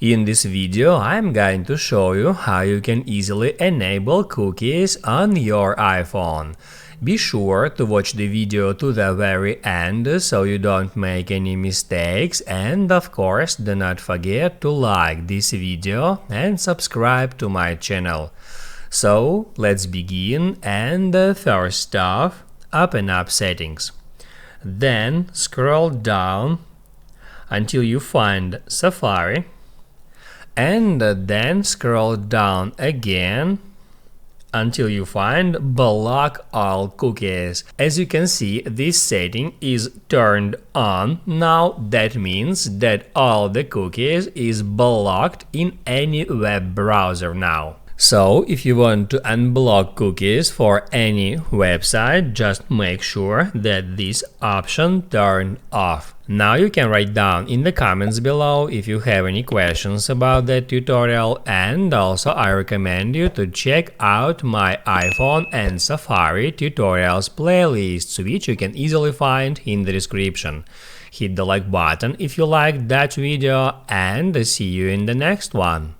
In this video, I'm going to show you how you can easily enable cookies on your iPhone. Be sure to watch the video to the very end so you don't make any mistakes, and of course do not forget to like this video and subscribe to my channel. So let's begin, and first off, open up Settings. Then scroll down until you find Safari. And then scroll down again until you find Block All Cookies. As you can see, this setting is turned on. Now that means that all the cookies is blocked in any web browser now. So if you want to unblock cookies for any website, just make sure that this option turned off. Now you can write down in the comments below if you have any questions about that tutorial, and also I recommend you to check out my iPhone and Safari tutorials playlists, which you can easily find in the description. Hit the like button if you liked that video, and see you in the next one.